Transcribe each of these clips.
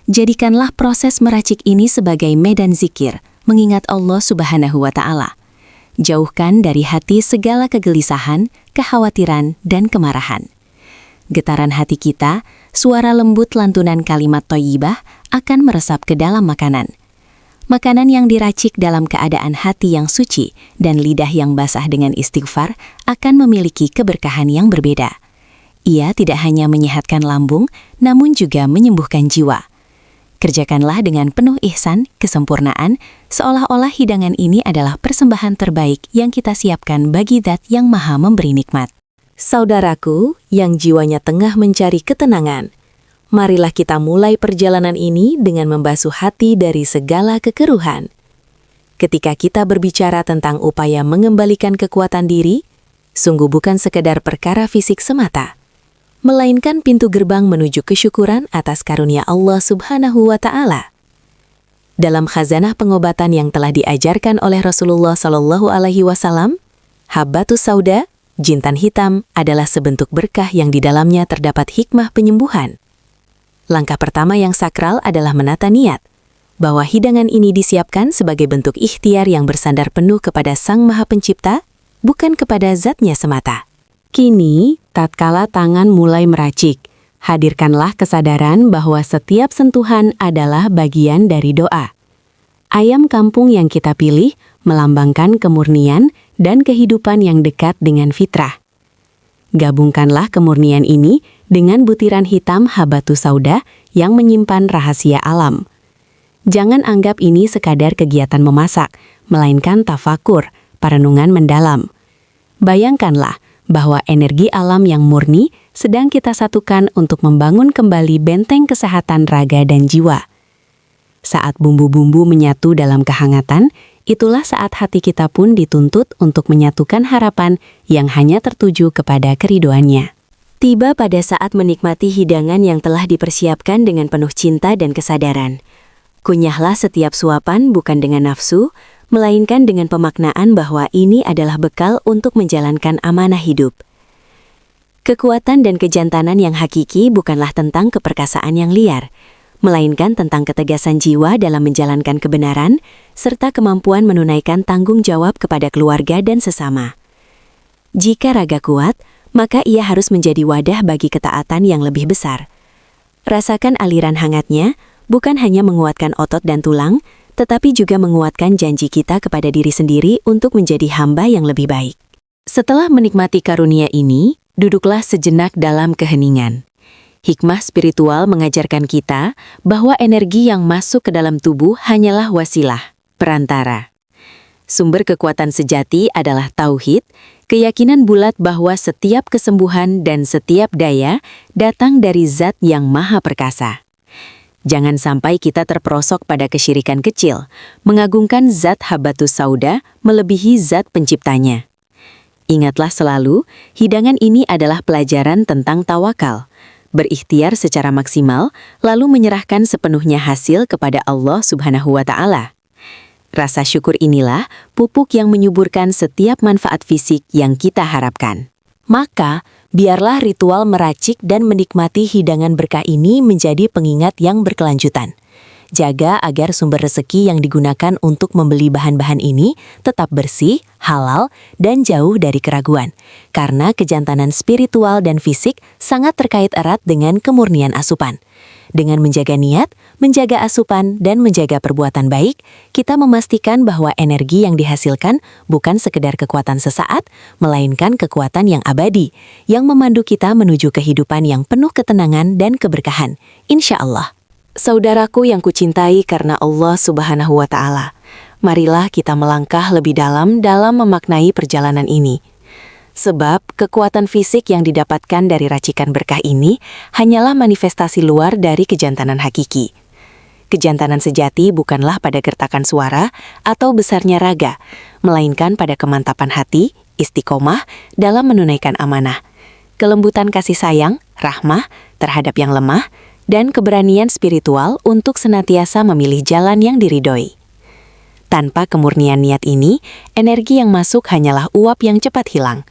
Jadikanlah proses meracik ini sebagai medan zikir, mengingat Allah Subhanahu wa Ta'ala. Jauhkan dari hati segala kegelisahan, kekhawatiran, dan kemarahan. Getaran hati kita, suara lembut lantunan kalimat thayyibah akan meresap ke dalam makanan. Makanan yang diracik dalam keadaan hati yang suci dan lidah yang basah dengan istighfar akan memiliki keberkahan yang berbeda. Ia tidak hanya menyehatkan lambung, namun juga menyembuhkan jiwa. Kerjakanlah dengan penuh ihsan, kesempurnaan, seolah-olah hidangan ini adalah persembahan terbaik yang kita siapkan bagi Zat yang Maha Memberi Nikmat. Saudaraku yang jiwanya tengah mencari ketenangan, marilah kita mulai perjalanan ini dengan membasuh hati dari segala kekeruhan. Ketika kita berbicara tentang upaya mengembalikan kekuatan diri, sungguh bukan sekedar perkara fisik semata, melainkan pintu gerbang menuju kesyukuran atas karunia Allah Subhanahu wa Ta'ala. Dalam khazanah pengobatan yang telah diajarkan oleh Rasulullah Shallallahu Alaihi Wasallam, Habbatus Sauda, jintan hitam, adalah sebentuk berkah yang di dalamnya terdapat hikmah penyembuhan. Langkah pertama yang sakral adalah menata niat, bahwa hidangan ini disiapkan sebagai bentuk ikhtiar yang bersandar penuh kepada Sang Maha Pencipta, bukan kepada zatnya semata. Kini, tatkala tangan mulai meracik, hadirkanlah kesadaran bahwa setiap sentuhan adalah bagian dari doa. Ayam kampung yang kita pilih melambangkan kemurnian dan kehidupan yang dekat dengan fitrah. Gabungkanlah kemurnian ini dengan butiran hitam Habbatus Sauda yang menyimpan rahasia alam. Jangan anggap ini sekadar kegiatan memasak, melainkan tafakur, perenungan mendalam. Bayangkanlah bahwa energi alam yang murni sedang kita satukan untuk membangun kembali benteng kesehatan raga dan jiwa. Saat bumbu-bumbu menyatu dalam kehangatan, itulah saat hati kita pun dituntut untuk menyatukan harapan yang hanya tertuju kepada keridoannya. Tiba pada saat menikmati hidangan yang telah dipersiapkan dengan penuh cinta dan kesadaran. Kunyahlah setiap suapan bukan dengan nafsu, melainkan dengan pemaknaan bahwa ini adalah bekal untuk menjalankan amanah hidup. Kekuatan dan kejantanan yang hakiki bukanlah tentang keperkasaan yang liar, melainkan tentang ketegasan jiwa dalam menjalankan kebenaran, serta kemampuan menunaikan tanggung jawab kepada keluarga dan sesama. Jika raga kuat, maka ia harus menjadi wadah bagi ketaatan yang lebih besar. Rasakan aliran hangatnya, bukan hanya menguatkan otot dan tulang, tetapi juga menguatkan janji kita kepada diri sendiri untuk menjadi hamba yang lebih baik. Setelah menikmati karunia ini, duduklah sejenak dalam keheningan. Hikmah spiritual mengajarkan kita bahwa energi yang masuk ke dalam tubuh hanyalah wasilah, perantara. Sumber kekuatan sejati adalah tauhid, keyakinan bulat bahwa setiap kesembuhan dan setiap daya datang dari Zat yang Maha Perkasa. Jangan sampai kita terperosok pada kesyirikan kecil, mengagungkan Zat Habbatus Sauda melebihi Zat Penciptanya. Ingatlah selalu, hidangan ini adalah pelajaran tentang tawakal. Berikhtiar secara maksimal, lalu menyerahkan sepenuhnya hasil kepada Allah Subhanahu wa Ta'ala. Rasa syukur inilah pupuk yang menyuburkan setiap manfaat fisik yang kita harapkan. Maka, biarlah ritual meracik dan menikmati hidangan berkah ini menjadi pengingat yang berkelanjutan. Jaga agar sumber rezeki yang digunakan untuk membeli bahan-bahan ini tetap bersih, halal, dan jauh dari keraguan. Karena kejantanan spiritual dan fisik sangat terkait erat dengan kemurnian asupan. Dengan menjaga niat, menjaga asupan, dan menjaga perbuatan baik, kita memastikan bahwa energi yang dihasilkan bukan sekedar kekuatan sesaat, melainkan kekuatan yang abadi, yang memandu kita menuju kehidupan yang penuh ketenangan dan keberkahan. Insya Allah. Saudaraku yang kucintai karena Allah Subhanahu wa Ta'ala, marilah kita melangkah lebih dalam memaknai perjalanan ini. Sebab kekuatan fisik yang didapatkan dari racikan berkah ini hanyalah manifestasi luar dari kejantanan hakiki. Kejantanan sejati bukanlah pada gertakan suara atau besarnya raga, melainkan pada kemantapan hati, istiqomah dalam menunaikan amanah, kelembutan kasih sayang, rahmah terhadap yang lemah, dan keberanian spiritual untuk senantiasa memilih jalan yang diridhoi. Tanpa kemurnian niat ini, energi yang masuk hanyalah uap yang cepat hilang.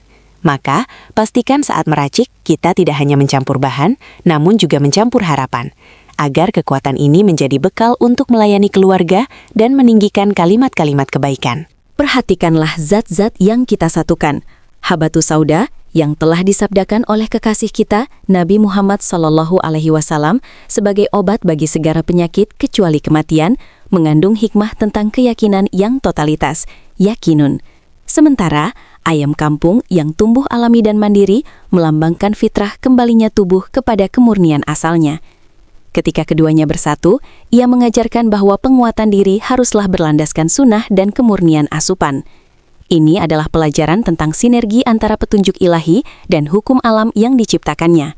Maka, pastikan saat meracik, kita tidak hanya mencampur bahan, namun juga mencampur harapan. agar kekuatan ini menjadi bekal untuk melayani keluarga dan meninggikan kalimat-kalimat kebaikan. Perhatikanlah zat-zat yang kita satukan. Habatus sauda yang telah disabdakan oleh kekasih kita Nabi Muhammad SAW sebagai obat bagi segala penyakit kecuali kematian, mengandung hikmah tentang keyakinan yang totalitas, yakinun. Sementara ayam kampung yang tumbuh alami dan mandiri melambangkan fitrah kembalinya tubuh kepada kemurnian asalnya. Ketika keduanya bersatu, ia mengajarkan bahwa penguatan diri haruslah berlandaskan sunnah dan kemurnian asupan. Ini adalah pelajaran tentang sinergi antara petunjuk ilahi dan hukum alam yang diciptakannya.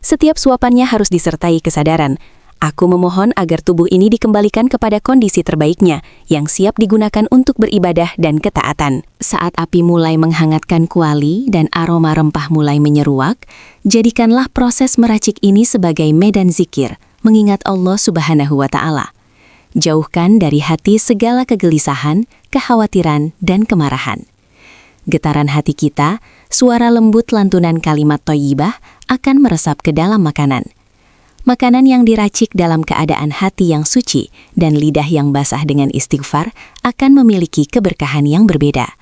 Setiap suapannya harus disertai kesadaran. Aku memohon agar tubuh ini dikembalikan kepada kondisi terbaiknya, yang siap digunakan untuk beribadah dan ketaatan. Saat api mulai menghangatkan kuali dan aroma rempah mulai menyeruak, jadikanlah proses meracik ini sebagai medan zikir, mengingat Allah Subhanahu wa Ta'ala. Jauhkan dari hati segala kegelisahan, kekhawatiran, dan kemarahan. Getaran hati kita, suara lembut lantunan kalimat thayyibah akan meresap ke dalam makanan. Makanan yang diracik dalam keadaan hati yang suci dan lidah yang basah dengan istighfar akan memiliki keberkahan yang berbeda.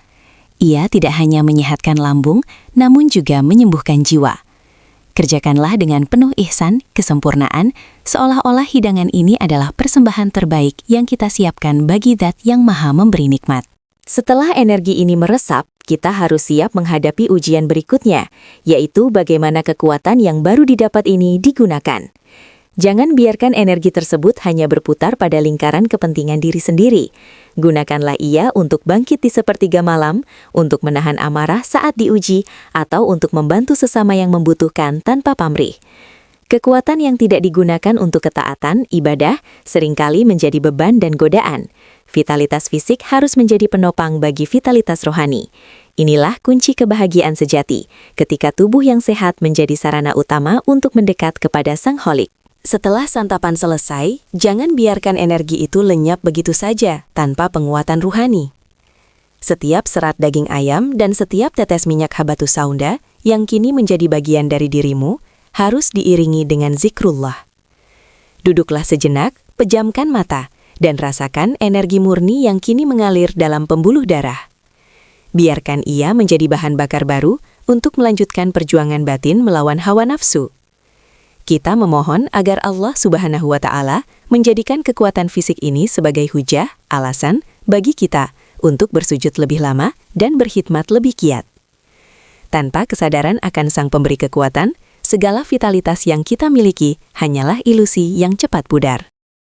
Ia tidak hanya menyehatkan lambung, namun juga menyembuhkan jiwa. Kerjakanlah dengan penuh ihsan, kesempurnaan, seolah-olah hidangan ini adalah persembahan terbaik yang kita siapkan bagi Zat yang Maha Memberi Nikmat. Setelah energi ini meresap, kita harus siap menghadapi ujian berikutnya, yaitu bagaimana kekuatan yang baru didapat ini digunakan. Jangan biarkan energi tersebut hanya berputar pada lingkaran kepentingan diri sendiri. Gunakanlah ia untuk bangkit di sepertiga malam, untuk menahan amarah saat diuji, atau untuk membantu sesama yang membutuhkan tanpa pamrih. Kekuatan yang tidak digunakan untuk ketaatan, ibadah, seringkali menjadi beban dan godaan. Vitalitas fisik harus menjadi penopang bagi vitalitas rohani. Inilah kunci kebahagiaan sejati, ketika tubuh yang sehat menjadi sarana utama untuk mendekat kepada Sang Kholik. Setelah santapan selesai, jangan biarkan energi itu lenyap begitu saja tanpa penguatan ruhani. Setiap serat daging ayam dan setiap tetes minyak habatus sauda yang kini menjadi bagian dari dirimu harus diiringi dengan zikrullah. Duduklah sejenak, pejamkan mata, dan rasakan energi murni yang kini mengalir dalam pembuluh darah. Biarkan ia menjadi bahan bakar baru untuk melanjutkan perjuangan batin melawan hawa nafsu. Kita memohon agar Allah Subhanahu wa Ta'ala menjadikan kekuatan fisik ini sebagai hujah, alasan bagi kita untuk bersujud lebih lama dan berkhidmat lebih giat. Tanpa kesadaran akan Sang Pemberi kekuatan, segala vitalitas yang kita miliki hanyalah ilusi yang cepat pudar.